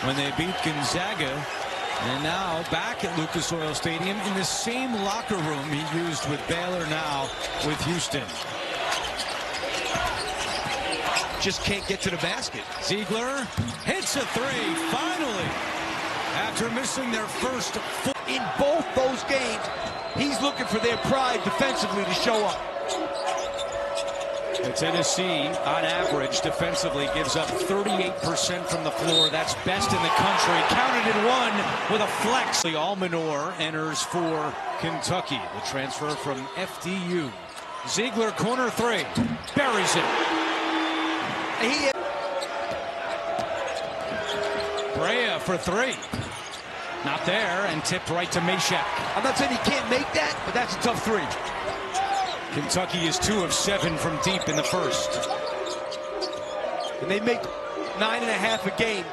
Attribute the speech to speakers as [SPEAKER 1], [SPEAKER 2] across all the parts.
[SPEAKER 1] when they beat Gonzaga. And now back at Lucas Oil Stadium in the same locker room he used with Baylor, now with Houston.
[SPEAKER 2] Just can't get to the basket.
[SPEAKER 1] Zeigler hits a three, finally, after missing their first foot.
[SPEAKER 2] In both those games, he's looking for their pride defensively to show up.
[SPEAKER 1] Tennessee, on average, defensively gives up 38% from the floor. That's best in the country. Counted in one with a flex. Almanor enters for Kentucky, the transfer from FDU. Zeigler, corner three, buries it. Brea for three. Not there, and tipped right to Meshack.
[SPEAKER 2] I'm not saying he can't make that, but that's a tough three.
[SPEAKER 1] Kentucky is 2 of 7 from deep in the first.
[SPEAKER 2] And they make 9.5 a game.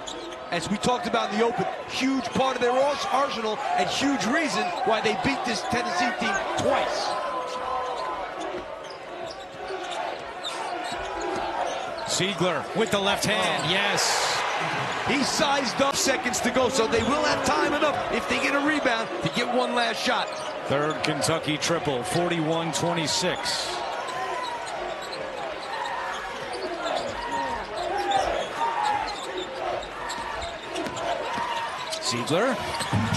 [SPEAKER 2] As we talked about in the open, huge part of their arsenal and huge reason why they beat this Tennessee team twice.
[SPEAKER 1] Zeigler with the left hand, yes.
[SPEAKER 2] He's sized up, seconds to go, so they will have time enough if they get a rebound to get one last shot.
[SPEAKER 1] Third Kentucky triple, 41-26. Zeigler,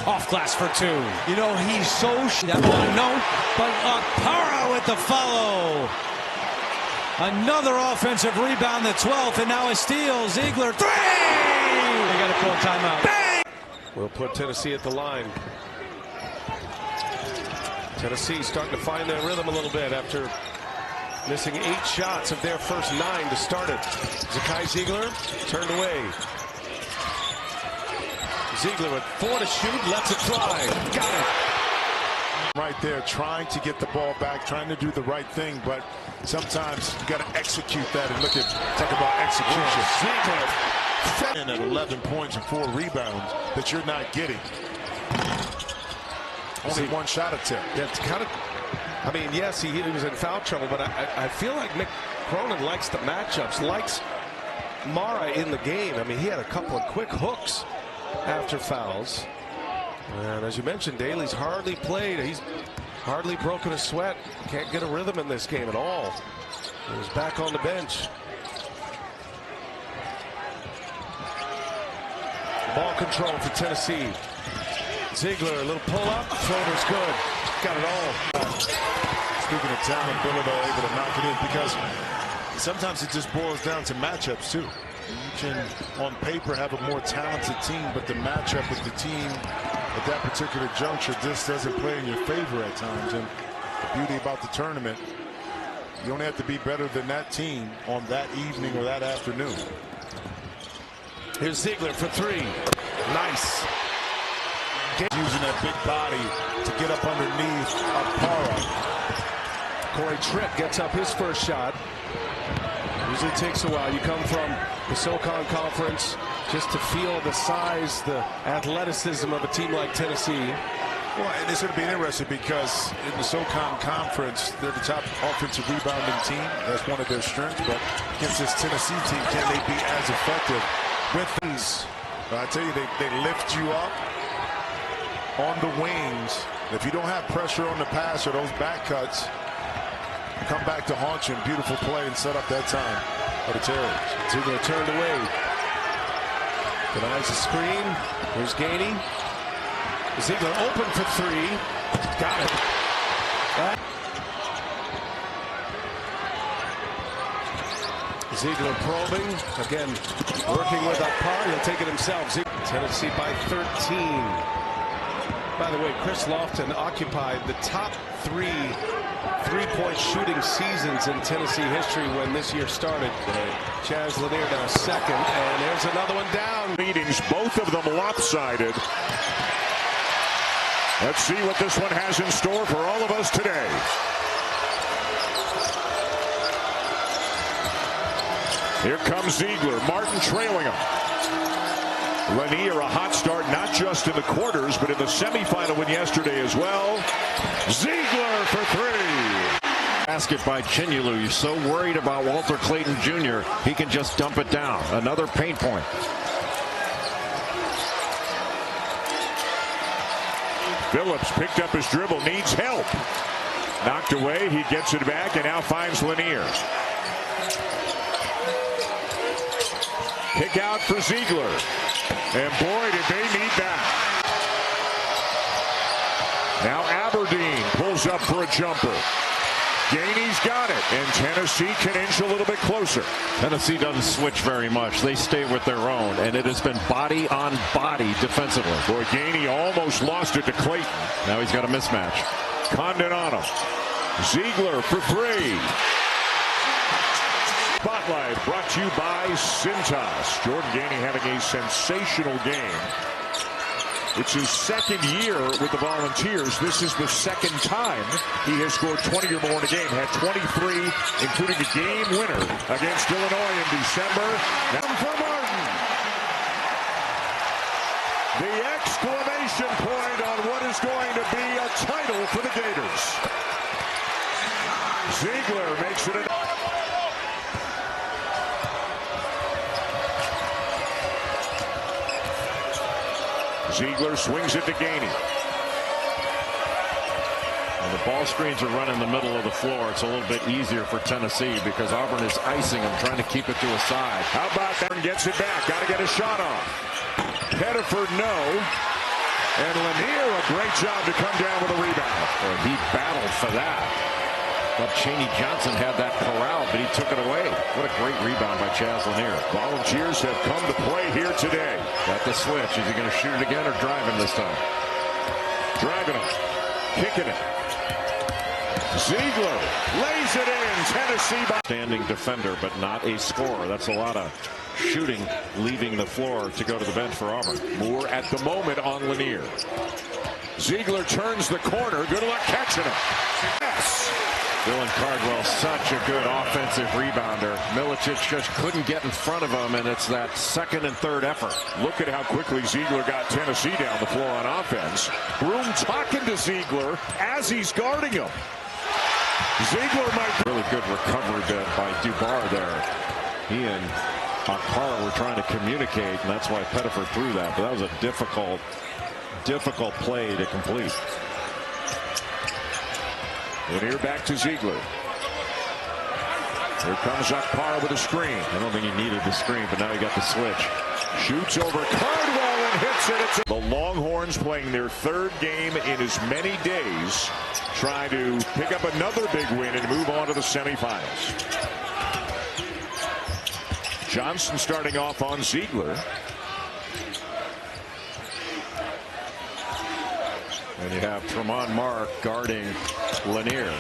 [SPEAKER 1] off glass for two.
[SPEAKER 2] You know, he's so...
[SPEAKER 1] That one, no, but Okpara with the follow. Another offensive rebound, the 12th, and now a steal. Zeigler, three! They got to call timeout. Bang!
[SPEAKER 3] We'll put Tennessee at the line. Tennessee starting to find their rhythm a little bit after missing 8 shots of their first 9 to start it. Zakai Zeigler turned away. Zeigler with 4 to shoot, lets it fly. Got it.
[SPEAKER 4] Right there, trying to get the ball back, trying to do the right thing, but sometimes you got to execute that. And talk about execution. Zeigler at 11 points and 4 rebounds that you're not getting. Only 1 shot attempt.
[SPEAKER 3] Yeah, it's kind of, I mean, yes, he was in foul trouble, but I feel like Mick Cronin likes the matchups, likes Mara in the game. I mean, he had a couple of quick hooks after fouls. And as you mentioned, Daly's hardly played. He's hardly broken a sweat. Can't get a rhythm in this game at all. He's back on the bench. Ball control for Tennessee. Zeigler, a little pull-up. Floater's good. Got it all.
[SPEAKER 4] Speaking of talent, Villanova able to knock it in because sometimes it just boils down to matchups, too. You can, on paper, have a more talented team, but the matchup with the team at that particular juncture just doesn't play in your favor at times. And the beauty about the tournament, you only have to be better than that team on that evening or that afternoon.
[SPEAKER 3] Here's Zeigler for 3. Nice.
[SPEAKER 4] Using that big body to get up underneath Okpara.
[SPEAKER 3] Corey Tripp gets up his first shot. Usually takes a while. You come from the SoCon Conference just to feel the size, the athleticism of a team like Tennessee.
[SPEAKER 4] Well, and it's going to be interesting because in the SoCon Conference, they're the top offensive rebounding team. That's one of their strengths. But against this Tennessee team, can they be as effective with these? I tell you, they lift you up on the wings. If you don't have pressure on the pass or those back cuts, come back to haunt you. Beautiful play and set up that time for the Terrors.
[SPEAKER 3] Zeigler turned away. Denies the screen. Here's Gainey. Zeigler open for 3. Got it. Zeigler probing. Again, working with Okpara. He'll take it himself. Tennessee by 13. By the way, Chris Lofton occupied the top 3 3-point shooting seasons in Tennessee history when this year started. Chaz Lanier now second, and there's another one down.
[SPEAKER 5] Meetings, both of them lopsided. Let's see what this one has in store for all of us today. Here comes Zeigler. Martin trailing him. Lanier, a hot start, not just in the quarters, but in the semifinal win yesterday as well. Zeigler for 3.
[SPEAKER 6] Basket by Chinulu. You're so worried about Walter Clayton Jr. He can just dump it down. Another paint point.
[SPEAKER 5] Phillips picked up his dribble, needs help. Knocked away, he gets it back and now finds Lanier. Kick out for Zeigler. And boy, did they need that. Now Aberdeen pulls up for a jumper. Gainey's got it, and Tennessee can inch a little bit closer.
[SPEAKER 6] Tennessee doesn't switch very much. They stay with their own, and it has been body on body defensively.
[SPEAKER 5] Boy, Gainey almost lost it to Clayton.
[SPEAKER 6] Now he's got a mismatch.
[SPEAKER 5] Condon on him. Zeigler for three. Spotlight brought to you by Cintas. Jordan Gainey having a sensational game. It's his second year with the Volunteers. This is the second time he has scored 20 or more in a game. Had 23, including a game winner against Illinois in December. Now for Martin. The exclamation point on what is going to be a title for the Gators. Zeigler makes it Zeigler swings it to Gainey.
[SPEAKER 6] When the ball screens are run in the middle of the floor, it's a little bit easier for Tennessee because Auburn is icing them, trying to keep it to a side.
[SPEAKER 5] How about that? Gets it back. Got to get a shot off. Pettiford, no. And Lanier, a great job to come down with a rebound.
[SPEAKER 6] Well, he battled for that. But Cheney Johnson had that corralled, but he took it away. What a great rebound by Chaz Lanier.
[SPEAKER 5] Volunteers have come to play here today.
[SPEAKER 6] Got the switch. Is he going to shoot it again or drive him this time?
[SPEAKER 5] Driving him. Kicking it. Zeigler lays it in. Tennessee by
[SPEAKER 6] standing defender, but not a scorer. That's a lot of shooting, leaving the floor to go to the bench for Auburn.
[SPEAKER 5] Moore at the moment on Lanier. Zeigler turns the corner. Good luck catching him. Yes.
[SPEAKER 6] Dylan Cardwell, such a good offensive rebounder. Milicic just couldn't get in front of him, and it's that second and third effort.
[SPEAKER 5] Look at how quickly Zeigler got Tennessee down the floor on offense. Broom talking to Zeigler as he's guarding him. Zeigler might
[SPEAKER 6] really good recovery bit by Dubar there. He and Akpara were trying to communicate, and that's why Pettiford threw that. But that was a difficult play to complete.
[SPEAKER 5] Lanier back to Zeigler. Here comes Akpara with a screen.
[SPEAKER 6] I don't think he needed the screen, but now he got the switch.
[SPEAKER 5] Shoots over Cardwell and hits it. The Longhorns playing their third game in as many days, trying to pick up another big win and move on to the semifinals. Johnson starting off on Zeigler.
[SPEAKER 6] And you have Tremont Mark guarding Lanier.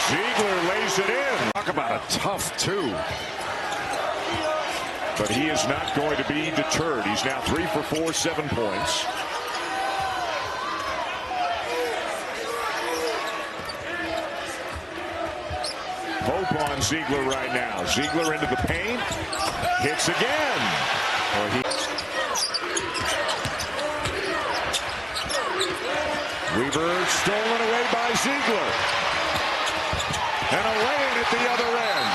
[SPEAKER 5] Zeigler lays it in.
[SPEAKER 6] Talk about a tough two.
[SPEAKER 5] But he is not going to be deterred. He's now 3 for 4, 7 points. Hope on Zeigler right now. Zeigler into the paint. Hits again. Weaver stolen away by Zeigler. And a lay-in at the other end.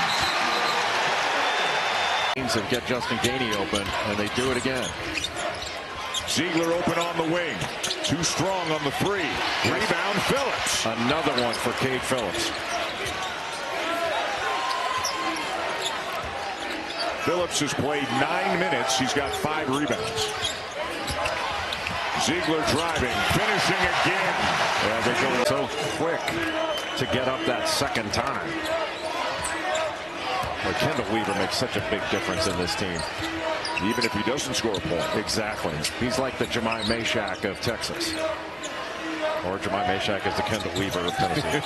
[SPEAKER 6] Teams that get Justin Gainey open, and they do it again.
[SPEAKER 5] Zeigler open on the wing. Too strong on the three. Rebound Phillips.
[SPEAKER 6] Another one for Cade Phillips.
[SPEAKER 5] Phillips has played 9 minutes. He's got 5 rebounds. Zeigler driving, finishing again.
[SPEAKER 6] Yeah, they go so quick to get up that second time. Well, Kendall Weaver makes such a big difference in this team.
[SPEAKER 5] Even if he doesn't score a point.
[SPEAKER 6] Exactly. He's like the Jemai Mashak of Texas. Or Jemai Mashak is the Kendall Weaver of Tennessee.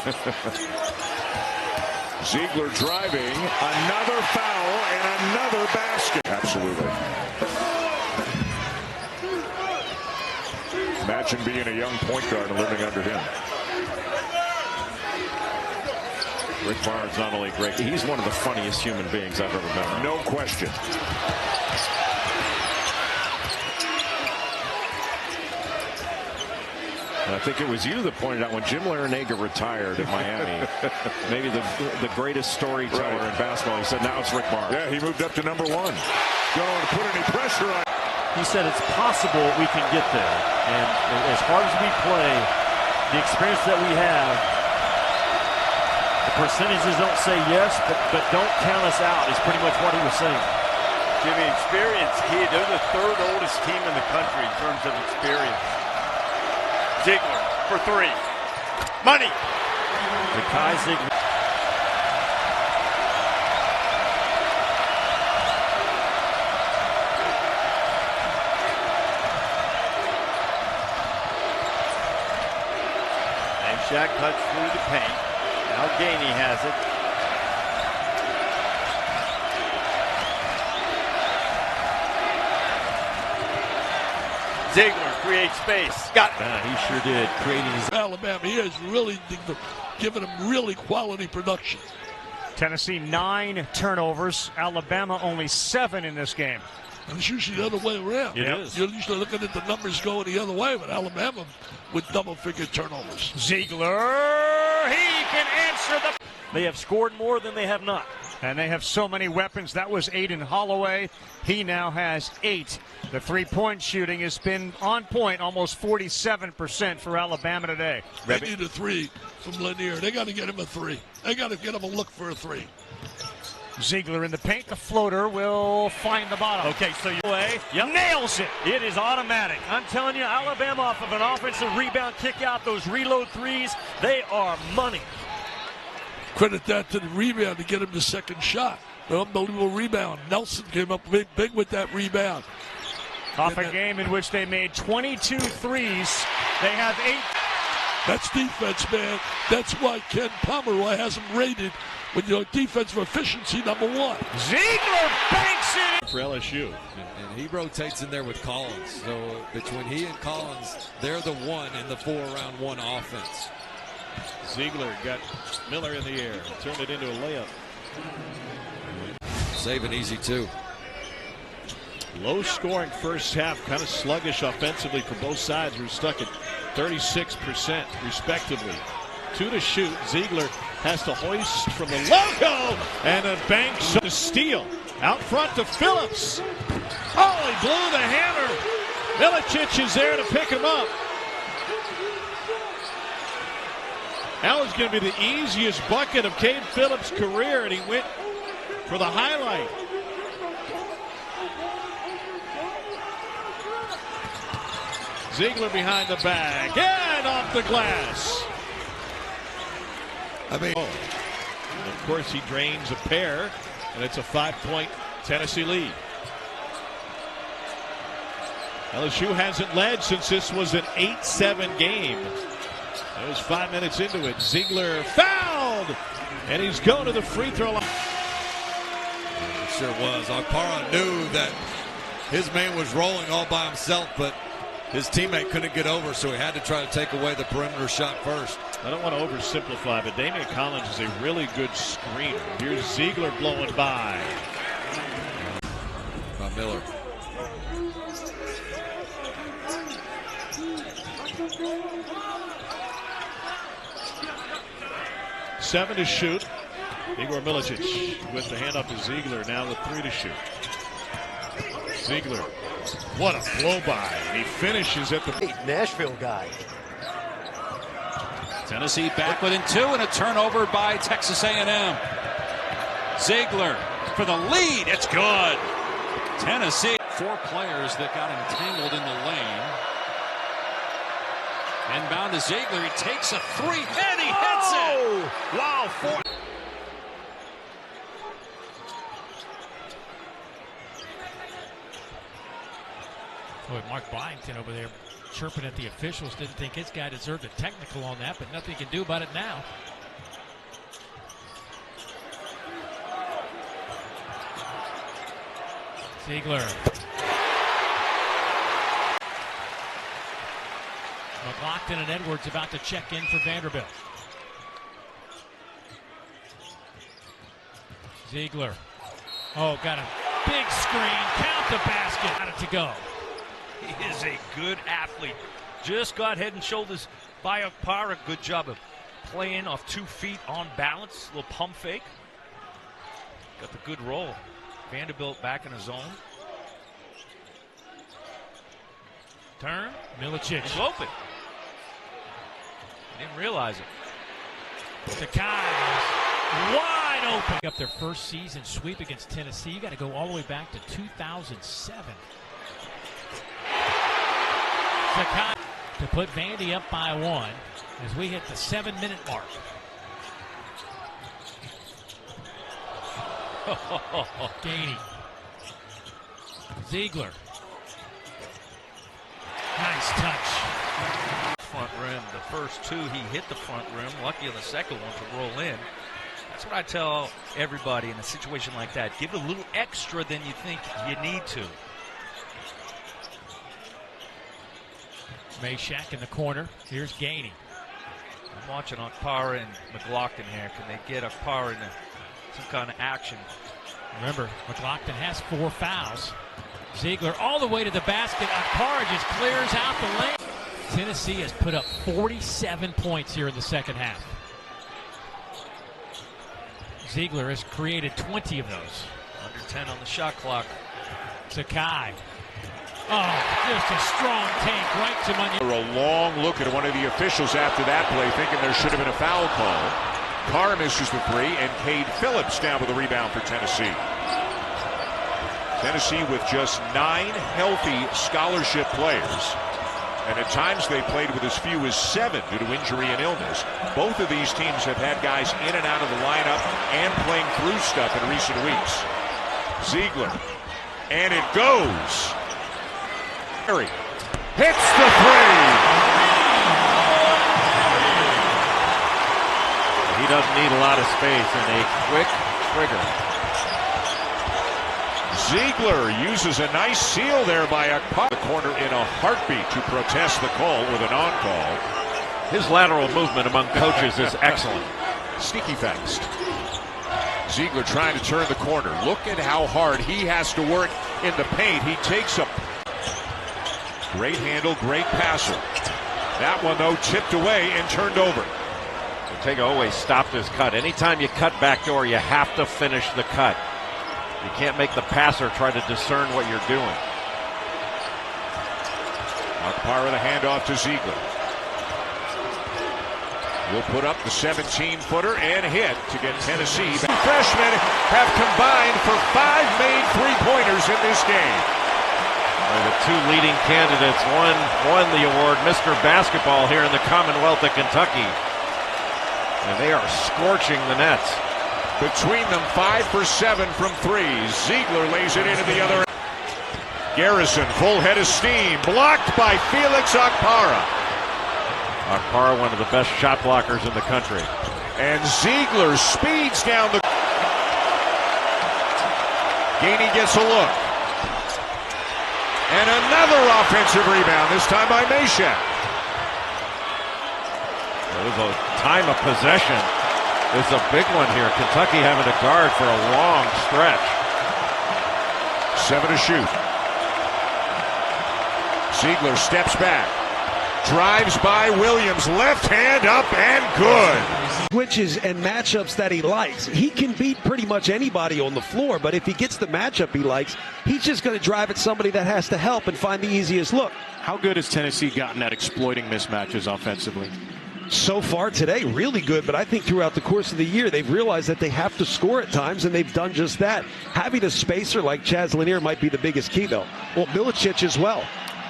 [SPEAKER 5] Zeigler driving, another foul and another basket. Absolutely. Imagine being a young point guard and living under him.
[SPEAKER 6] Rick Barnes not only great, he's one of the funniest human beings I've ever met.
[SPEAKER 5] No question.
[SPEAKER 6] And I think it was you that pointed out when Jim Larinaga retired at Miami, maybe the greatest storyteller in basketball. He said, now it's Rick Barnes.
[SPEAKER 5] Yeah, he moved up to #1. Don't want to put any pressure on.
[SPEAKER 7] He said it's possible we can get there. And as hard as we play, the experience that we have, the percentages don't say yes, but don't count us out is pretty much what he was saying.
[SPEAKER 8] Jimmy, experience key. They're the third oldest team in the country in terms of experience. Zeigler for three. Money.
[SPEAKER 7] Zakai, Zeigler.
[SPEAKER 8] Shaq cuts through the paint. Now Gainey has it. Zeigler creates space. Got it.
[SPEAKER 7] He sure did, creating his...
[SPEAKER 9] Alabama, he has really given him really quality production.
[SPEAKER 10] Tennessee 9 turnovers. Alabama only 7 in this game.
[SPEAKER 9] And it's usually the other way around.
[SPEAKER 7] It is.
[SPEAKER 9] You're usually looking at the numbers going the other way, but Alabama with double-figure turnovers.
[SPEAKER 10] Ziegler, he can answer the...
[SPEAKER 7] They have scored more than they have not.
[SPEAKER 10] And they have so many weapons. That was Aiden Holloway. He now has 8. The three-point shooting has been on point, almost 47% for Alabama today.
[SPEAKER 9] They need a 3 from Lanier. They got to get him a 3. They got to get him a look for a 3.
[SPEAKER 10] Ziegler in the paint. The floater will find the bottom.
[SPEAKER 7] Okay, so you
[SPEAKER 10] Nails it.
[SPEAKER 7] It is automatic. I'm telling you, Alabama off of an offensive rebound kick out, those reload threes, they are money.
[SPEAKER 9] Credit that to the rebound to get him the second shot. An unbelievable rebound. Nelson came up big with that rebound.
[SPEAKER 10] Off a game in which they made 22 threes. They have 8.
[SPEAKER 9] That's defense, man. That's why Ken Pomeroy has them rated with your defensive efficiency #1.
[SPEAKER 10] Ziegler banks it
[SPEAKER 11] for LSU. And he rotates in there with Collins. So between he and Collins, they're the one in the 4-round-1 offense.
[SPEAKER 6] Zeigler got Miller in the air, turned it into a layup.
[SPEAKER 11] Saving easy too.
[SPEAKER 6] Low scoring first half, kind of sluggish offensively for both sides. We're stuck at 36% respectively. 2 to shoot. Ziegler has to hoist from the logo, and a banks to steal. Out front to Phillips. Oh, he blew the hammer. Milicic is there to pick him up. That was going to be the easiest bucket of Cade Phillips' career, and he went for the highlight. Zeigler behind the bag and off the glass. Of course, he drains a pair, and it's a 5-point Tennessee lead. LSU hasn't led since this was an 8-7 game. It was 5 minutes into it. Zeigler fouled, and he's going to the free throw line.
[SPEAKER 11] It sure was. Okpara knew that his man was rolling all by himself, but his teammate couldn't get over, so he had to try to take away the perimeter shot first.
[SPEAKER 6] I don't want to oversimplify, but Damian Collins is a really good screener. Here's Zeigler blowing by.
[SPEAKER 11] Miller.
[SPEAKER 6] Seven to shoot. Igor Milicic with the handoff to Zeigler, now with 3 to shoot. Zeigler, what a blow by. He finishes at the
[SPEAKER 2] Nashville guy.
[SPEAKER 1] Tennessee back within 2 and a turnover by Texas A&M. Zeigler for the lead. It's good. Tennessee. 4 players that got entangled in the lane. Inbound to Zeigler. He takes a 3 and he hits it. Wow. 4.
[SPEAKER 12] Boy, Mark Byington over there chirping at the officials. Didn't think his guy deserved a technical on that, but nothing he can do about it now. Zeigler. McLaughlin and Edwards about to check in for Vanderbilt. Zeigler. Oh, got a big screen. Count the basket. Got it to go.
[SPEAKER 13] He is a good athlete. Just got head and shoulders by Okpara. Good job of playing off 2 feet on balance. A little pump fake. Got the good roll. Vanderbilt back in his zone.
[SPEAKER 12] Turn. Milicic.
[SPEAKER 13] He's open. Didn't realize it.
[SPEAKER 12] Zakai wide open. Up their first season sweep against Tennessee. You got to go all the way back to 2007. Zakai to put Vandy up by 1 as we hit the 7-minute mark. Gainey. Zeigler. Nice touch.
[SPEAKER 13] Front rim. The first two, he hit the front rim. Lucky on the second one to roll in. That's what I tell everybody in a situation like that. Give it a little extra than you think you need to.
[SPEAKER 12] Meshack in the corner. Here's Gainey.
[SPEAKER 13] I'm watching Akpara and McLaughlin here. Can they get Akpara in some kind of action?
[SPEAKER 12] Remember, McLaughlin has 4 fouls. Zeigler all the way to the basket. Akpara just clears out the lane. Tennessee has put up 47 points here in the second half. Zeigler has created 20 of those.
[SPEAKER 13] Under 10 on the shot clock.
[SPEAKER 12] Zakai. Oh, just a strong take right to Money.
[SPEAKER 5] A long look at one of the officials after that play, thinking there should have been a foul call. Carr misses the 3, and Cade Phillips down with a rebound for Tennessee. Tennessee with just 9 healthy scholarship players. And at times they played with as few as 7 due to injury and illness. Both of these teams have had guys in and out of the lineup and playing through stuff in recent weeks. Zeigler. And it goes. Hits the 3.
[SPEAKER 7] He doesn't need a lot of space and a quick trigger.
[SPEAKER 5] Ziegler uses a nice seal there by Akpara. The corner in a heartbeat to protest the call with an on-call.
[SPEAKER 7] His lateral movement among coaches is excellent.
[SPEAKER 5] Sneaky fast. Ziegler trying to turn the corner. Look at how hard he has to work in the paint. He takes a great handle, great passer. That one, though, tipped away and turned over.
[SPEAKER 7] Ortega always stopped his cut. Anytime you cut backdoor, you have to finish the cut. You can't make the passer try to discern what you're doing.
[SPEAKER 5] Akpara the handoff to Zeigler. Will put up the 17-footer and hit to get Tennessee. Freshmen have combined for 5 made three-pointers in this game.
[SPEAKER 7] The 2 leading candidates won the award, Mr. Basketball, here in the Commonwealth of Kentucky. And they are scorching the nets.
[SPEAKER 5] Between them, 5 for 7 from 3. Zeigler lays it into the other end. Garrison, full head of steam, blocked by Felix Akpara.
[SPEAKER 7] Akpara, one of the best shot blockers in the country.
[SPEAKER 5] And Zeigler speeds down the... Gainey gets a look. And another offensive rebound, this time by Meshack.
[SPEAKER 7] It was a time of possession. It's a big one here. Kentucky having to guard for a long stretch.
[SPEAKER 5] 7 to shoot. Zeigler steps back. Drives by Williams. Left hand up and good.
[SPEAKER 2] Switches and matchups that he likes. He can beat pretty much anybody on the floor, but if he gets the matchup he likes, he's just going to drive at somebody that has to help and find the easiest look.
[SPEAKER 14] How good has Tennessee gotten at exploiting mismatches offensively?
[SPEAKER 2] So far today, really good, but I think throughout the course of the year, they've realized that they have to score at times, and they've done just that. Having a spacer like Chaz Lanier might be the biggest key, though. Well, Milicic as well.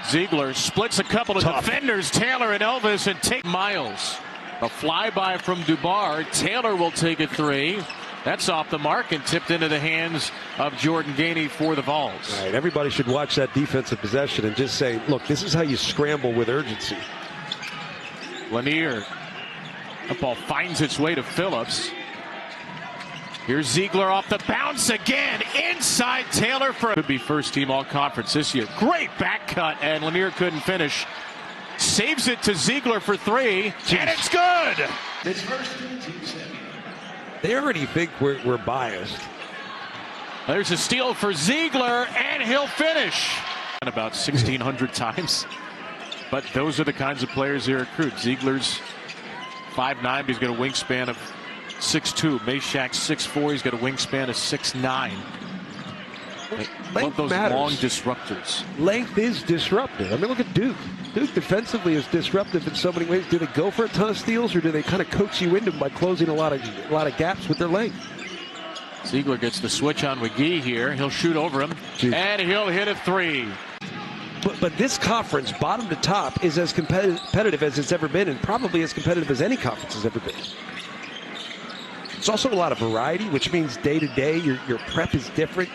[SPEAKER 14] Ziegler splits a couple of defenders, Taylor and Elvis, and take Miles. A flyby from Dubar. Taylor will take a 3. That's off the mark and tipped into the hands of Jordan Gainey for the Vols.
[SPEAKER 2] Right, everybody should watch that defensive possession and just say, look, this is how you scramble with urgency.
[SPEAKER 14] Lanier. That ball finds its way to Phillips. Here's Zeigler off the bounce again. Inside Taylor for could be first team all conference this year. Great back cut, and Lanier couldn't finish. Saves it to Zeigler for 3, and it's good.
[SPEAKER 2] They already think we're biased.
[SPEAKER 14] There's a steal for Zeigler, and he'll finish. About 1,600 times. But those are the kinds of players they recruit. Ziegler's 5'9", but he's got a wingspan of 6'2". Meshack 6'4", he's got a wingspan of 6'9".
[SPEAKER 2] Length
[SPEAKER 14] those
[SPEAKER 2] matters.
[SPEAKER 14] long disruptors.
[SPEAKER 2] Length is disruptive. I mean, look at Duke. Duke defensively is disruptive in so many ways. Do they go for a ton of steals, or do they kind of coax you into them by closing a lot of gaps with their length?
[SPEAKER 14] Zeigler gets the switch on McGee here. He'll shoot over him, and he'll hit a three.
[SPEAKER 2] But this conference, bottom to top, is as competitive as it's ever been, and probably as competitive as any conference has ever been. It's also a lot of variety, which means day to day, your prep is different.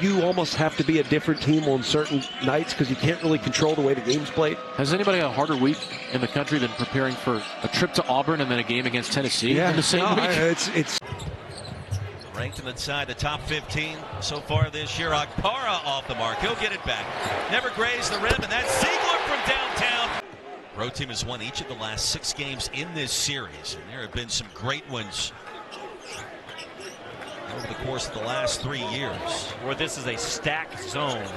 [SPEAKER 2] You almost have to be a different team on certain nights because you can't really control the way the game's played.
[SPEAKER 14] Has anybody had a harder week in the country than preparing for a trip to Auburn and then a game against Tennessee in the same week?
[SPEAKER 2] It's
[SPEAKER 15] ranked inside the top 15 so far this year. Akpara off the mark. He'll get it back. Never grazed the rim, and that's Zeigler from downtown. Road team has won each of the last 6 games in this series, and there have been some great ones over the course of the last 3 years.
[SPEAKER 7] Where this is a stacked zone.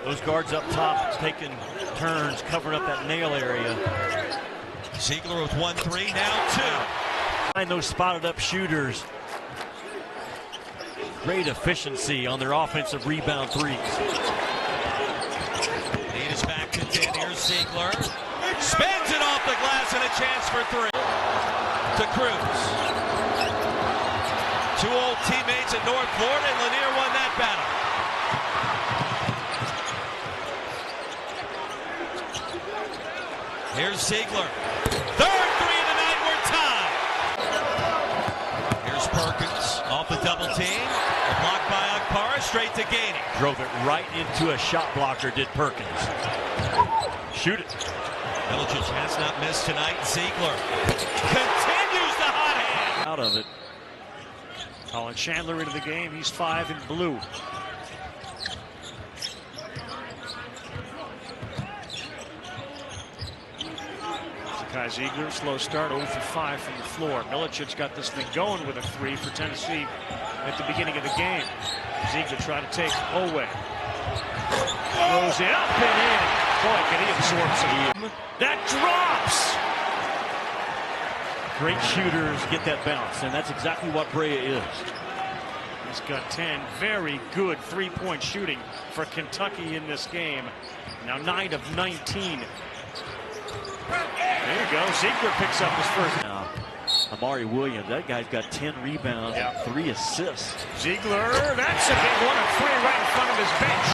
[SPEAKER 7] Those guards up top taking turns, covering up that nail area.
[SPEAKER 15] Zeigler with 1-3, now 2.
[SPEAKER 7] Find those spotted up shooters. Great efficiency on their offensive rebound threes.
[SPEAKER 15] Lead is back to 10. Here's Zeigler. Spins it off the glass and a chance for 3. To Cruz. 2 old teammates at North Florida, and Lanier won that battle. Here's Zeigler. 3rd 3 of the night, we're tied. Here's Perkins off the double team. A block by Akpara, straight to Gainey.
[SPEAKER 7] Drove it right into a shot blocker, did Perkins. Shoot it.
[SPEAKER 15] Milicic has not missed tonight. Zeigler continues the hot hand.
[SPEAKER 7] Out of it. Colin Chandler into the game. He's 5 in blue. Zakai Zeigler, slow start, 0 for 5 from the floor. Milicic got this thing going with a 3 for Tennessee at the beginning of the game. Zeigler tried to take away. Throws it up and in. Boy, can he absorb some. That drops! Great shooters get that bounce, and that's exactly what Brea is. He's got 10 very good three-point shooting for Kentucky in this game. Now 9 of 19. There you go. Zeigler picks up his first. Now, Amari Williams, that guy's got 10 rebounds, 3 assists. Zeigler, that's a big one, a 3 right in front of his bench.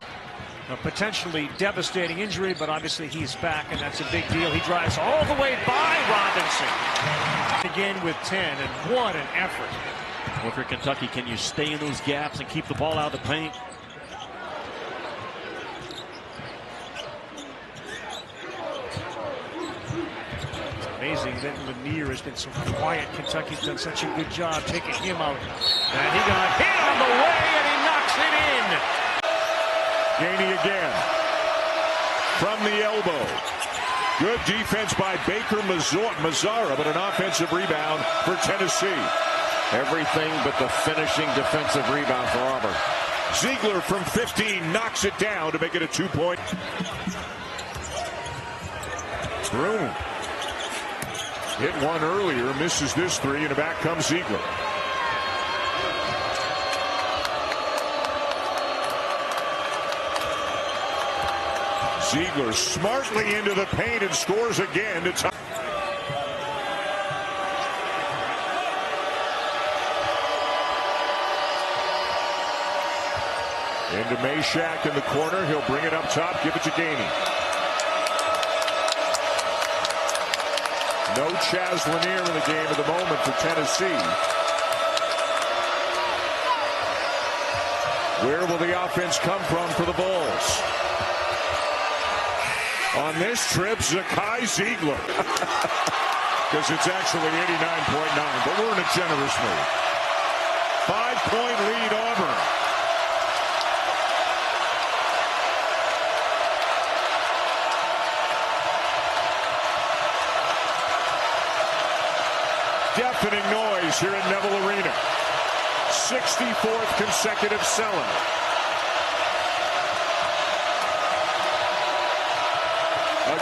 [SPEAKER 7] A potentially devastating injury, but obviously he's back, and that's a big deal. He drives all the way by Robinson. Again with 10, and what an effort. Well, for Kentucky, can you stay in those gaps and keep the ball out of the paint? It's amazing that Lanier has been so quiet. Kentucky's done such a good job taking him out. And he got hit on the way, and he knocks it in.
[SPEAKER 5] Gainey again. From the elbow. Good defense by Baker Mazzara, but an offensive rebound for Tennessee.
[SPEAKER 16] Everything but the finishing defensive rebound for Auburn.
[SPEAKER 5] Zeigler from 15 knocks it down to make it a 2-point. Broom hit one earlier, misses this 3, and back comes Zeigler. Zeigler smartly into the paint and scores again to tie. Into Meshack in the corner. He'll bring it up top, give it to Gainey. No Chaz Lanier in the game at the moment for Tennessee. Where will the offense come from for the Bulls? On this trip, Zakai Zeigler. Because it's actually 89.9, but we're in a generous mood. 5-point lead, Auburn. Deafening noise here at Neville Arena. 64th consecutive sellout.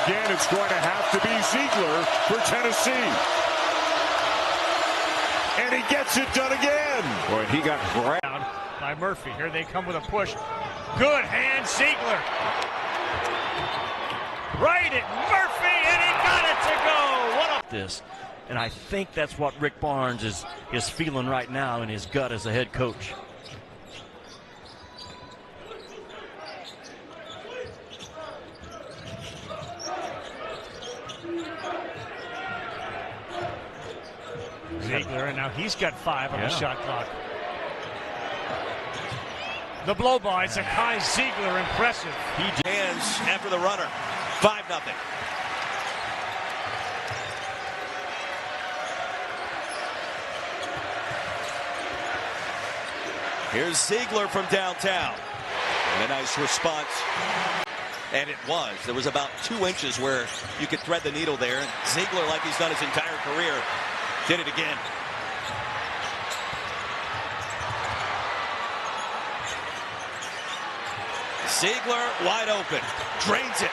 [SPEAKER 5] Again, it's going to have to be Zeigler for Tennessee. And he gets it done again.
[SPEAKER 16] Boy, he got grabbed
[SPEAKER 10] by Murphy. Here they come with a push. Good hand, Zeigler. Right at Murphy, and he got it to go. What a
[SPEAKER 7] this. And I think that's what Rick Barnes is feeling right now in his gut as a head coach.
[SPEAKER 10] Zeigler, and now he's got 5 on the shot clock. The blow by Zakai Zeigler, impressive.
[SPEAKER 15] He hands after the runner. 5-0. Here's Zeigler from downtown. And a nice response. And it was. There was about 2 inches where you could thread the needle there. And Zeigler, like he's done his entire career, did it again. Zeigler wide open. Drains it.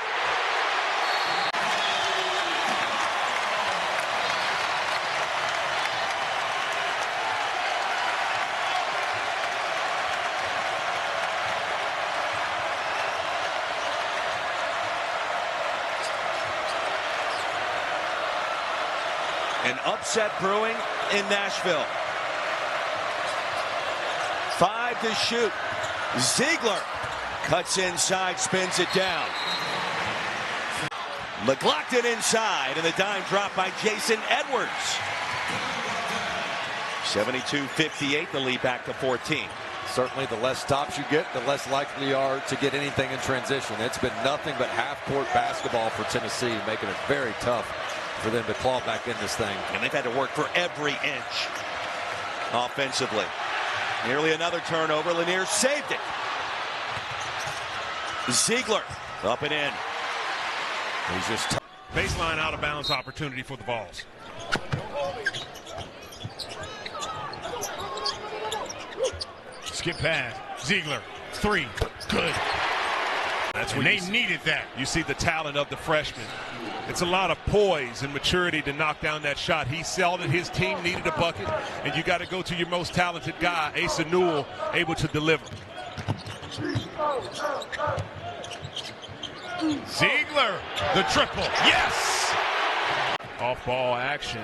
[SPEAKER 15] An upset brewing in Nashville. 5 to shoot. Zeigler cuts inside, spins it down. McLaughlin inside, and the dime drop by Jason Edwards. 72-58, the lead back to 14.
[SPEAKER 16] Certainly the less stops you get, the less likely you are to get anything in transition. It's been nothing but half-court basketball for Tennessee, making it very tough for them to claw back in this thing.
[SPEAKER 15] And they've had to work for every inch offensively. Nearly another turnover. Lanier saved it. Zeigler up and in.
[SPEAKER 3] He's just baseline out of bounds opportunity for the Vols.
[SPEAKER 10] Skip pass. Zeigler. 3. Good.
[SPEAKER 3] That's
[SPEAKER 10] when they needed that.
[SPEAKER 3] You see the talent of the freshman. It's a lot of poise and maturity to knock down that shot. He saw that his team needed a bucket, and you got to go to your most talented guy, Asa Newell, able to deliver.
[SPEAKER 10] Zeigler, the triple. Yes!
[SPEAKER 3] Off-ball action.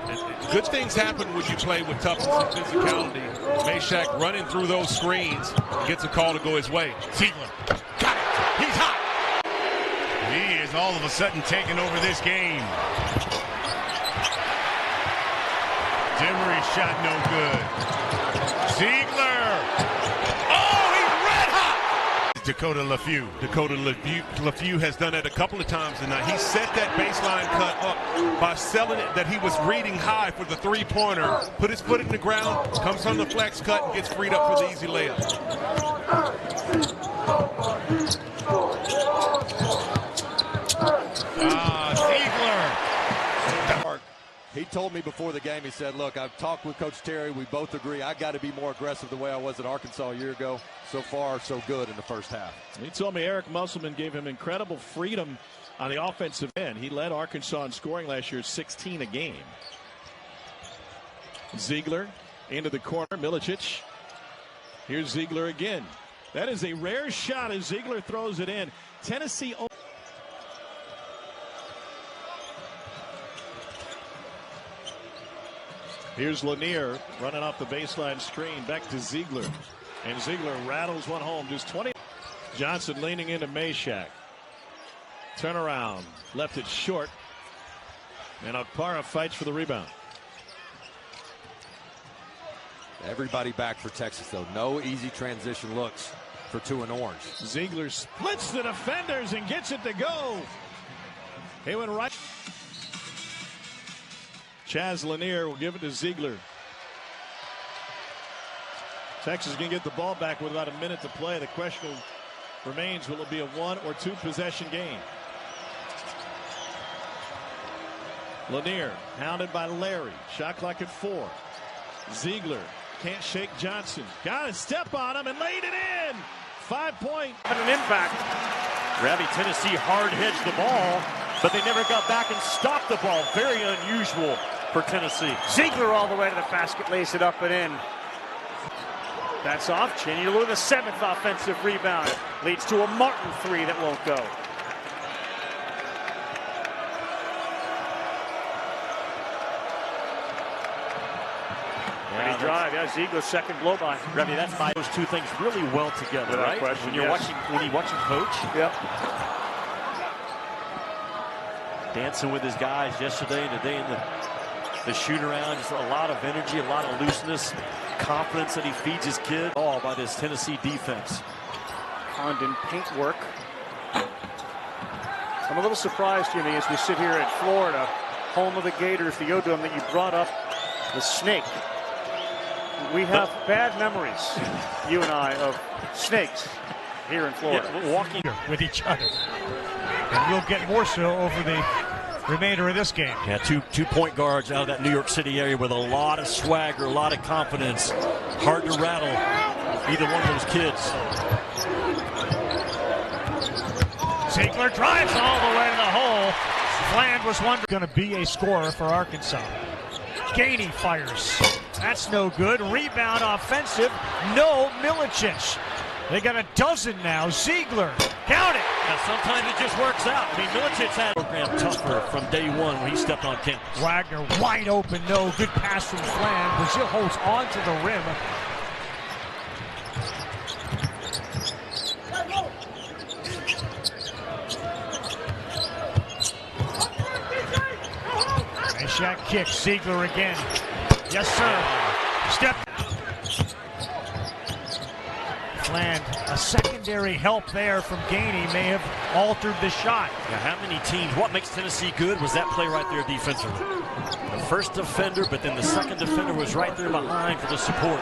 [SPEAKER 3] And good things happen when you play with toughness and physicality. Meshack running through those screens, gets a call to go his way.
[SPEAKER 10] Zeigler, got it. He's hot. He is all of a sudden taking over this game. Demery shot no good. Zeigler. Oh, he's red hot. Dakota Lafew.
[SPEAKER 3] Dakota Lafew has done it a couple of times tonight. He set that baseline cut up by selling it that he was reading high for the three-pointer. Put his foot in the ground, comes from the flex cut, and gets freed up for the easy layup.
[SPEAKER 10] Zeigler.
[SPEAKER 16] He told me before the game, he said, look, I've talked with Coach Terry. We both agree I got to be more aggressive the way I was at Arkansas a year ago. So far, so good in the first half.
[SPEAKER 6] He told me Eric Musselman gave him incredible freedom on the offensive end. He led Arkansas in scoring last year, 16 a game. Zeigler into the corner. Milicic. Here's Zeigler again. That is a rare shot as Zeigler throws it in. Tennessee. Here's Lanier running off the baseline screen back to Zeigler. And Zeigler rattles one home. Just 20. Johnson leaning into Meshack. Turnaround. Left it short. And Okpara fights for the rebound.
[SPEAKER 16] Everybody back for Texas, though. No easy transition looks for 2 and orange.
[SPEAKER 6] Zeigler splits the defenders and gets it to go. He went right. Chaz Lanier will give it to Zeigler. Texas is going to get the ball back with about a minute to play. The question remains, will it be a 1 or 2 possession game? Lanier hounded by Larry. Shot clock at 4. Zeigler can't shake Johnson. Got a step on him and laid it in. 5-point.
[SPEAKER 7] And an impact. Rowdy Tennessee hard hedged the ball, but they never got back and stopped the ball. Very unusual for Tennessee.
[SPEAKER 10] Zeigler all the way to the basket, lays it up and in. That's off. Cheney with a 7th offensive rebound. Leads to a Martin 3 that won't go.
[SPEAKER 7] Yeah,
[SPEAKER 10] drive. Yeah, Zeigler's second blow by.
[SPEAKER 7] Remy, that's my those two things really well together,
[SPEAKER 10] Without
[SPEAKER 7] right?
[SPEAKER 10] question,
[SPEAKER 7] When you're watching coach.
[SPEAKER 10] Yep.
[SPEAKER 7] Dancing with his guys yesterday and today in the shoot around. Just a lot of energy, a lot of looseness, confidence that he feeds his kid. All by this Tennessee defense.
[SPEAKER 10] Condon paint work. I'm a little surprised, Jimmy, as we sit here in Florida, home of the Gators, the Yodom, that you brought up the snake. We have bad memories, you and I, of snakes here in Florida.
[SPEAKER 7] Yeah, walking
[SPEAKER 10] with each other. And we'll get more so over the remainder of this game.
[SPEAKER 7] Yeah, two point guards out of that New York City area with a lot of swagger, a lot of confidence. Hard to rattle either one of those kids.
[SPEAKER 10] Zeigler drives all the way to the hole. Fland was going to be a scorer for Arkansas. Gainey fires. That's no good. Rebound offensive. No, Milicic. They got a dozen now. Zeigler. Count it.
[SPEAKER 7] Now, sometimes it just works out. I mean, Milicic had a program tougher from day one when he stepped on campus.
[SPEAKER 10] Wagner wide open. No, good pass from Fland. Brazil holds on to the rim. Shaq kick. Zeigler again. Yes, sir. Step. Fland, a secondary help there from Gainey may have altered the shot.
[SPEAKER 7] Now, how many teams, what makes Tennessee good was that play right there defensively. The first defender, but then the second defender was right there behind for the support.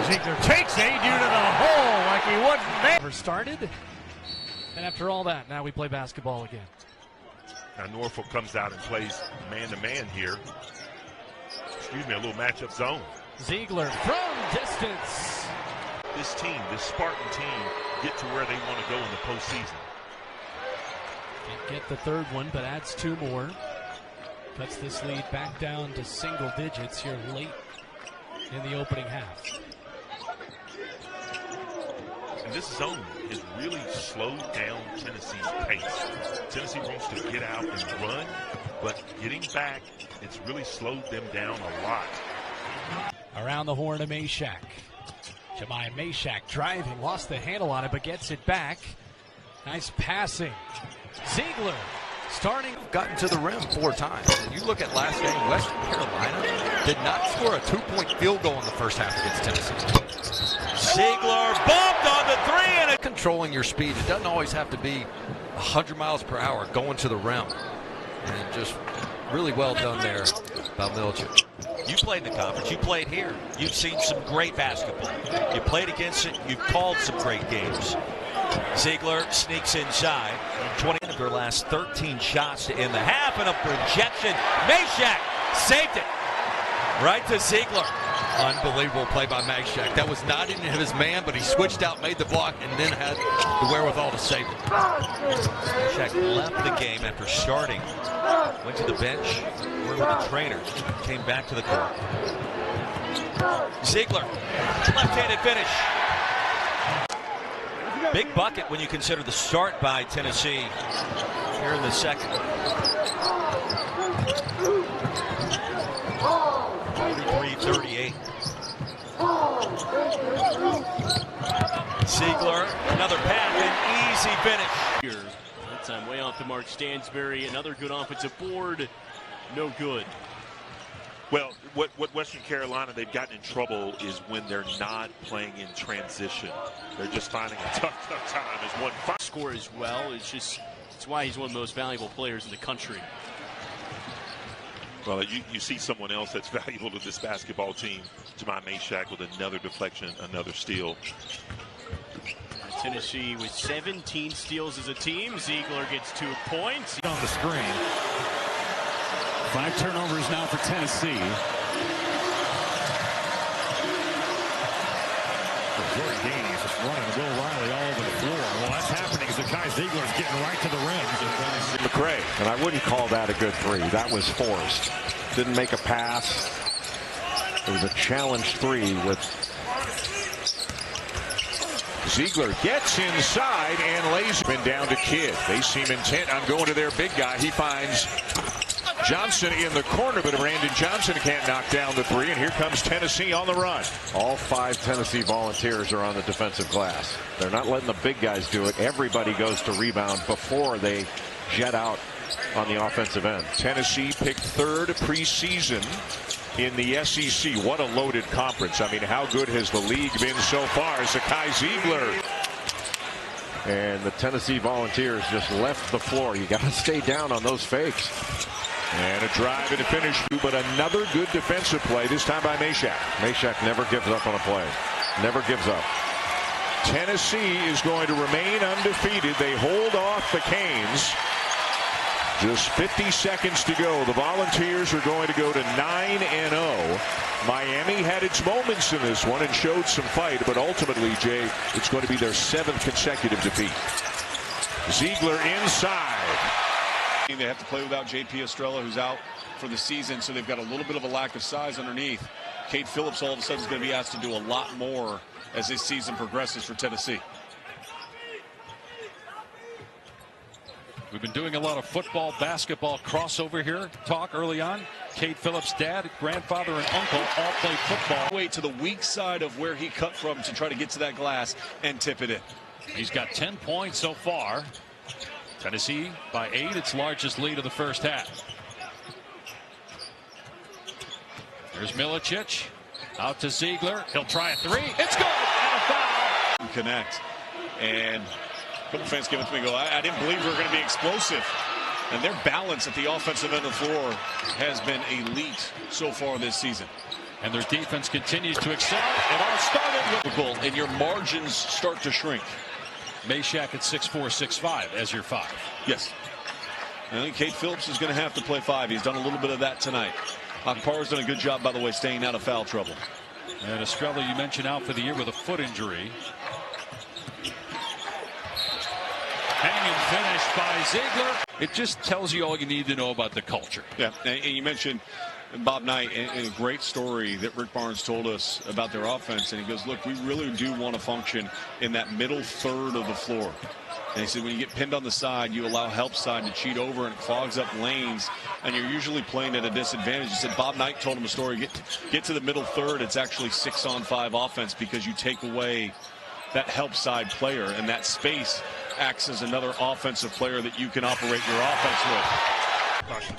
[SPEAKER 10] Zeigler takes A due to the hole like he wasn't there.
[SPEAKER 12] Never started, and after all that, now we play basketball again.
[SPEAKER 17] Now Norfolk comes out and plays man-to-man here. Excuse me, a little matchup zone.
[SPEAKER 12] Zeigler from distance.
[SPEAKER 17] This team, this Spartan team, get to where they want to go in the postseason.
[SPEAKER 12] Can't get the third one, but adds 2 more. Cuts this lead back down to single digits here late in the opening half.
[SPEAKER 17] And this zone has really slowed down Tennessee's pace. Tennessee wants to get out and run, but getting back, it's really slowed them down a lot.
[SPEAKER 12] Around the horn of Meshack. Jemiah Meshack driving, lost the handle on it, but gets it back. Nice passing. Zeigler starting.
[SPEAKER 16] Gotten to the rim 4 times. When you look at last game, Western Carolina did not score a 2-point field goal in the first half against Tennessee.
[SPEAKER 15] Zeigler bumped on the 3 and
[SPEAKER 16] controlling your speed. It doesn't always have to be 100 miles per hour going to the rim. And just really well done there by Milicic.
[SPEAKER 15] You played in the conference. You played here. You've seen some great basketball. You played against it. You've called some great games. Zeigler sneaks inside. 20 of their last 13 shots to end the half, and a projection. Meshack saved it. Right to Zeigler.
[SPEAKER 16] Unbelievable play by Meshack. That was not in his man, but he switched out, made the block, and then had the wherewithal to save it.
[SPEAKER 15] Meshack left the game after starting. Went to the bench, worked with the trainer, came back to the court. Zeigler, left-handed finish. Big bucket when you consider the start by Tennessee here in the second. 43-38. Zeigler, another pass, an easy finish.
[SPEAKER 18] Here, that time way off the mark. Stansbury, another good offensive board. No good.
[SPEAKER 17] Well, what Western Carolina, they've gotten in trouble is when they're not playing in transition. They're just finding a tough time as one
[SPEAKER 18] score as well. It's why he's one of the most valuable players in the country.
[SPEAKER 17] Well, you see someone else that's valuable to this basketball team, Jemiah Meshack, with another deflection, another steal.
[SPEAKER 18] Tennessee with 17 steals as a team. Zeigler gets 2 points.
[SPEAKER 19] On the screen. 5 turnovers now for Tennessee. Jordan Gainey is just running Will Riley all over the floor. Well, that's happening. Zakai Zeigler is getting right to the rim.
[SPEAKER 5] McRae, and I wouldn't call that a good 3. That was forced. Didn't make a pass. It was a challenge 3 with Zeigler gets inside and lays him down to Kidd. They seem intent on going to their big guy. He finds Johnson in the corner, but Brandon Johnson can't knock down the 3, and here comes Tennessee on the run.
[SPEAKER 16] All 5 Tennessee Volunteers are on the defensive glass. They're not letting the big guys do it. Everybody goes to rebound before they jet out on the offensive end.
[SPEAKER 5] Tennessee picked 3rd preseason in the SEC. What a loaded conference. I mean, how good has the league been so far? Zakai Zeigler.
[SPEAKER 16] And the Tennessee Volunteers just left the floor. You got to stay down on those fakes.
[SPEAKER 5] And a drive and a finish, but another good defensive play, this time by Meshack.
[SPEAKER 16] Meshack never gives up on a play. Never gives up.
[SPEAKER 5] Tennessee is going to remain undefeated. They hold off the Canes. Just 50 seconds to go. The Volunteers are going to go to 9-0. Miami had its moments in this one and showed some fight, but ultimately, Jay, it's going to be their 7th consecutive defeat. Zeigler inside.
[SPEAKER 20] They have to play without J.P. Estrella, who's out for the season, so they've got a little bit of a lack of size underneath. Cade Phillips all of a sudden is going to be asked to do a lot more as this season progresses for Tennessee.
[SPEAKER 21] We've been doing a lot of football, basketball crossover here. Talk early on. Cade Phillips' dad, grandfather, and uncle all played football.
[SPEAKER 20] Wait to the weak side of where he cut from to try to get to that glass and tip it in.
[SPEAKER 21] He's got 10 points so far. Tennessee by 8, its largest lead of the first half. There's Milicic out to Zeigler. He'll try a 3. It's good. And a foul.
[SPEAKER 20] Connect. And a couple fans came up to me and go, I didn't believe we were going to be explosive. And their balance at the offensive end of the floor has been elite so far this season.
[SPEAKER 21] And their defense continues to excel. It all started with,
[SPEAKER 20] and your margins start to shrink.
[SPEAKER 21] Meshack at 6'4", 6'5" as your 5.
[SPEAKER 20] Yes. I think Cade Phillips is going to have to play 5. He's done a little bit of that tonight. Akpar's done a good job, by the way, staying out of foul trouble.
[SPEAKER 21] And Estrella, you mentioned, out for the year with a foot injury. Hanging finish by Zeigler. It just tells you all you need to know about the culture.
[SPEAKER 20] Yeah, and you mentioned Bob Knight, and a great story that Rick Barnes told us about their offense. And he goes, look, we really do want to function in that middle third of the floor. And he said, when you get pinned on the side, you allow help side to cheat over, and it clogs up lanes, and you're usually playing at a disadvantage. He said Bob Knight told him a story. Get to the middle third, it's actually 6-on-5 offense because you take away that help side player, and that space acts as another offensive player that you can operate your offense with.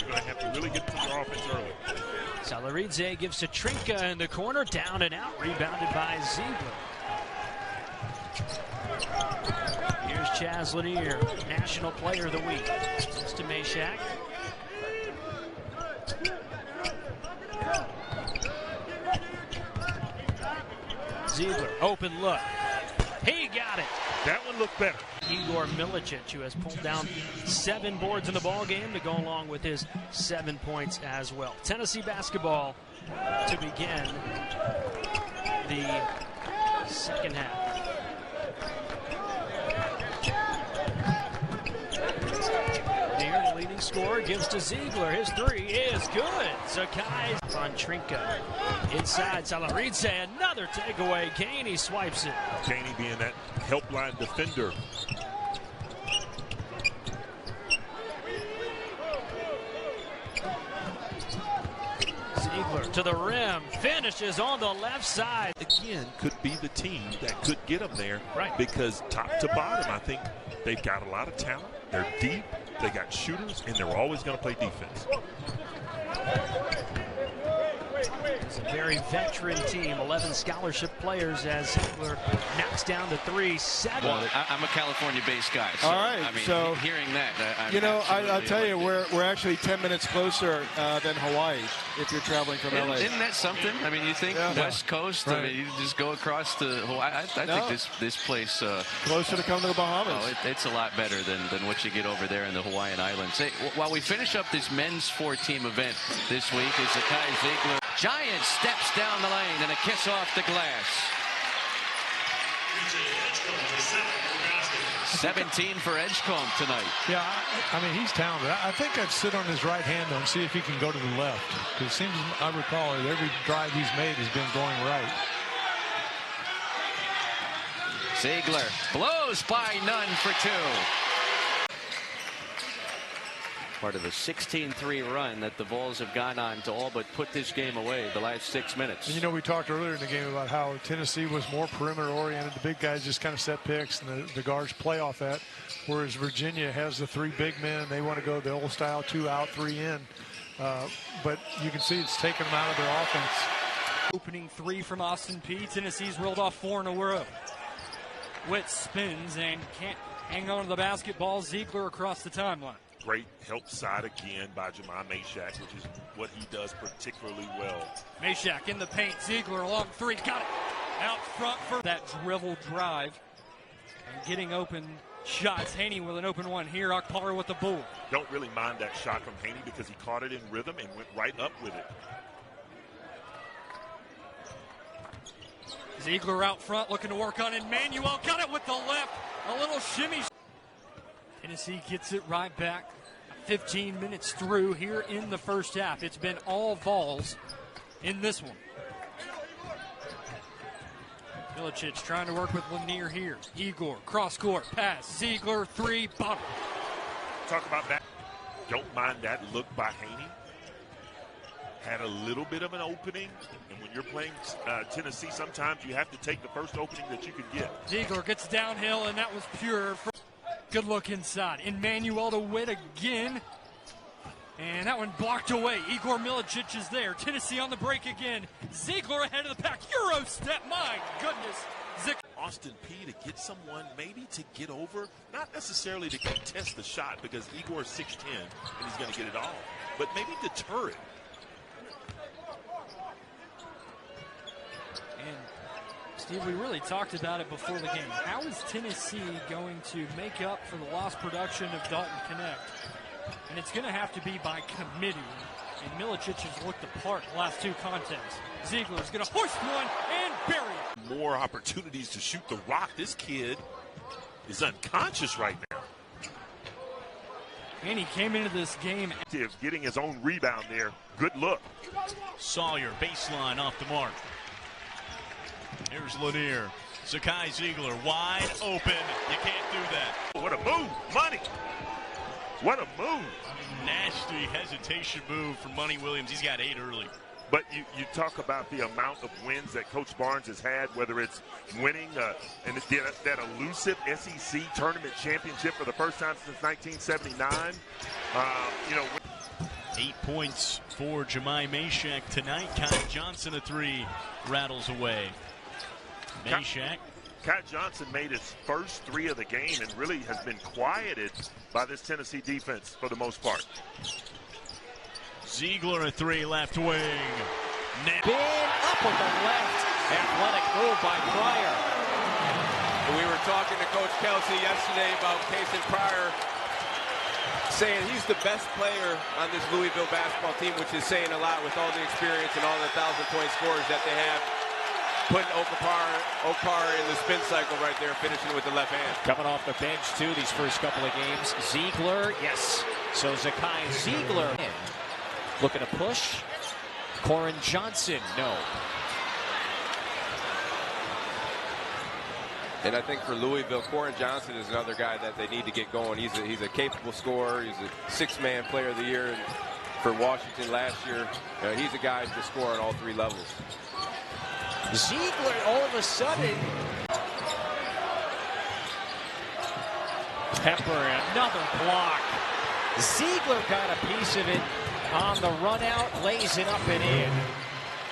[SPEAKER 17] You're going to have to really get to your offense early.
[SPEAKER 12] Salaridze gives to Trinka in the corner, down and out, rebounded by Zeigler. Here's Chaz Lanier, National Player of the Week. It's to Meshack. Zeigler, open look. He got it.
[SPEAKER 17] That one looked better.
[SPEAKER 12] Igor Milicic, who has pulled down 7 boards in the ball game to go along with his 7 points as well. Tennessee basketball to begin the second half. Near the leading scorer gives to Zeigler. His 3 is good. Zakai on Trinka. Inside Salaridze, another takeaway. Caney swipes it.
[SPEAKER 17] Caney being that helpline defender.
[SPEAKER 12] Zeigler to the rim, finishes on the left side.
[SPEAKER 17] Again, could be the team that could get them there.
[SPEAKER 12] Right.
[SPEAKER 17] Because top to bottom, I think they've got a lot of talent. They're deep, they got shooters, and they're always going to play defense.
[SPEAKER 12] It's a very veteran team, 11 scholarship players as Zeigler knocks down the 3, 7.
[SPEAKER 22] Well, I'm a California-based guy. So,
[SPEAKER 23] all right,
[SPEAKER 22] I mean,
[SPEAKER 23] so
[SPEAKER 22] hearing that,
[SPEAKER 23] I'll tell you, we're actually 10 minutes closer than Hawaii if you're traveling from LA.
[SPEAKER 22] Isn't that something? I mean, you think West Coast? Right. I mean, you just go across to Hawaii. I think this place
[SPEAKER 23] closer to come to the Bahamas.
[SPEAKER 22] Oh, it's a lot better than what you get over there in the Hawaiian Islands. Hey, while we finish up this men's 4-team event this week, is Zakai Zeigler. Giant steps down the lane and a kiss off the glass. 17 for Edgecombe tonight.
[SPEAKER 4] Yeah, I mean, he's talented. I think I'd sit on his right hand, though, and see if he can go to the left. Because it seems, I recall, that every drive he's made has been going right.
[SPEAKER 22] Zeigler blows by none for 2. Part of the 16-3 run that the Vols have gone on to all but put this game away the last 6 minutes.
[SPEAKER 4] And, you know, we talked earlier in the game about how Tennessee was more perimeter-oriented. The big guys just kind of set picks, and the guards play off that, whereas Virginia has the 3 big men. They want to go the old style, 2 out, 3 in. But you can see it's taken them out of their offense.
[SPEAKER 12] Opening 3 from Austin Peay. Tennessee's rolled off 4 in a row. Witt spins and can't hang on to the basketball. Zeigler across the timeline.
[SPEAKER 17] Great help side again by Jemai Meshack, which is what he does particularly well.
[SPEAKER 12] Meshack in the paint. Zeigler along 3. Got it. Out front for that dribble drive. And getting open shots. Haney with an open one here. Akpara with the board.
[SPEAKER 17] Don't really mind that shot from Haney because he caught it in rhythm and went right up with it.
[SPEAKER 12] Zeigler out front looking to work on Emmanuel. Got it with the left. A little shimmy. Tennessee gets it right back. 15 minutes through here in the first half. It's been all Vols in this one. Milicic trying to work with Lanier here. Igor, cross court, pass. Zeigler, 3, bottom.
[SPEAKER 17] Talk about that. Don't mind that look by Haney. Had a little bit of an opening, and when you're playing Tennessee, sometimes you have to take the first opening that you can get.
[SPEAKER 12] Zeigler gets downhill, and that was pure. Good look inside. Emmanuel to Witt again. And that one blocked away. Igor Milicic is there. Tennessee on the break again. Zeigler ahead of the pack. Euro step. My goodness.
[SPEAKER 17] Austin Peay to get someone maybe to get over, not necessarily to contest the shot because Igor is 6'10", and he's going to get it off, but maybe deter it.
[SPEAKER 12] And Steve, we really talked about it before the game. How is Tennessee going to make up for the lost production of Dalton Connect? And it's going to have to be by committee. And Milicic has looked the part the last 2 contests. Zeigler's going to hoist one and bury it.
[SPEAKER 17] More opportunities to shoot the rock. This kid is unconscious right now.
[SPEAKER 12] And he came into this game
[SPEAKER 17] getting his own rebound there. Good look.
[SPEAKER 6] Sawyer, baseline off the mark. Here's Lanier. Zakai Zeigler wide open. You can't do that.
[SPEAKER 17] What a move, Money. What a move.
[SPEAKER 6] Nasty hesitation move from Money Williams. He's got 8 early.
[SPEAKER 17] But you talk about the amount of wins that Coach Barnes has had, whether it's winning and that elusive SEC tournament championship for the first time since 1979.
[SPEAKER 6] 8 points for Jemai Meshack tonight. Kai Johnson, a 3, rattles away. Meshack.
[SPEAKER 17] Kai Johnson made his first 3 of the game and really has been quieted by this Tennessee defense for the most part.
[SPEAKER 6] Zeigler, a 3, left wing.
[SPEAKER 8] Been up with the left. Athletic move by Pryor.
[SPEAKER 9] We were talking to Coach Kelsey yesterday about Kason Pryor, saying he's the best player on this Louisville basketball team, which is saying a lot with all the experience and all the 1,000-point scores that they have. Putting Okar in the spin cycle right there, finishing with the left hand.
[SPEAKER 8] Coming off the bench, too, these first couple of games. Zeigler, yes. So Zakai Zeigler looking to push. Corin Johnson, no.
[SPEAKER 9] And I think for Louisville, Corin Johnson is another guy that they need to get going. He's a capable scorer. He's a 6-man player of the year for Washington last year. He's a guy to score on all 3 levels.
[SPEAKER 8] Zeigler all of a sudden. Pepper, another block. Zeigler got a piece of it on the run out, lays it up and in.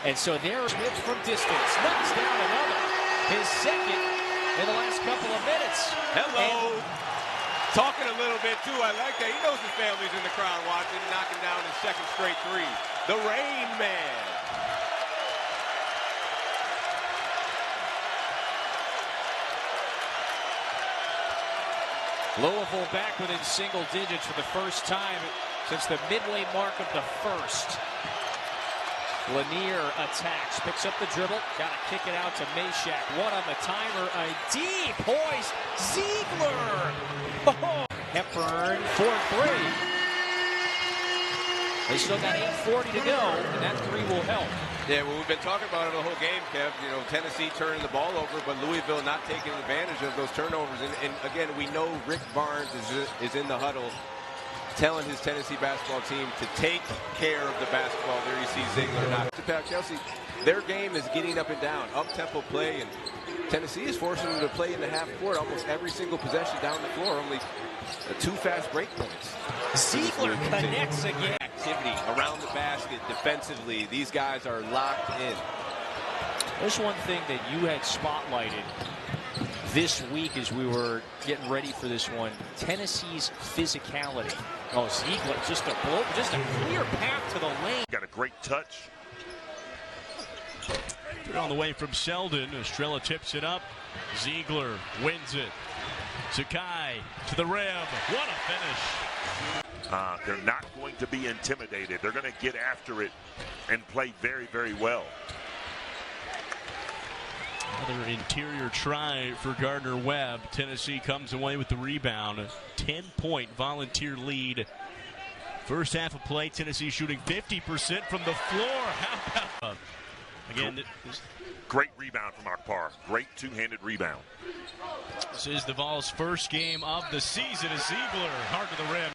[SPEAKER 8] And so there's Smith from distance, knocks down another. His second in the last couple of minutes.
[SPEAKER 9] Hello. Talking a little bit too, I like that. He knows his family's in the crowd watching, knocking down his second straight 3. The Rain Man.
[SPEAKER 8] Louisville back within single digits for the first time since the midway mark of the first. Lanier attacks, picks up the dribble, got to kick it out to Meshack. One on the timer, a deep hoist, Zeigler! Oh. Hepburn for three. They still got 8:40 to go, and that three will help.
[SPEAKER 9] Yeah, well, we've been talking about it the whole game, Kev. You know, Tennessee turning the ball over, but Louisville not taking advantage of those turnovers. And again, we know Rick Barnes is in the huddle telling his Tennessee basketball team to take care of the basketball. There you see Zeigler not. Kelsey, their game is getting up and down, up-tempo play, and Tennessee is forcing them to play in the half court almost every single possession down the floor, only 2 fast break points.
[SPEAKER 8] Ziegler connects again.
[SPEAKER 9] Activity around the basket defensively. These guys are locked in.
[SPEAKER 8] There's one thing that you had spotlighted this week as we were getting ready for this one. Tennessee's physicality. Oh, Ziegler, just a clear path to the lane.
[SPEAKER 17] Got a great touch.
[SPEAKER 6] On the way from Sheldon, Estrella tips it up. Zeigler wins it. Zakai to the rim. What a finish.
[SPEAKER 17] They're not going to be intimidated. They're going to get after it and play very, very well.
[SPEAKER 6] Another interior try for Gardner-Webb. Tennessee comes away with the rebound. 10-point volunteer lead. First half of play, Tennessee shooting 50% from the floor. How about again?
[SPEAKER 17] Great rebound from Akbar. Great two-handed rebound.
[SPEAKER 6] This is the Vols' first game of the season as Zeigler hard to the rim.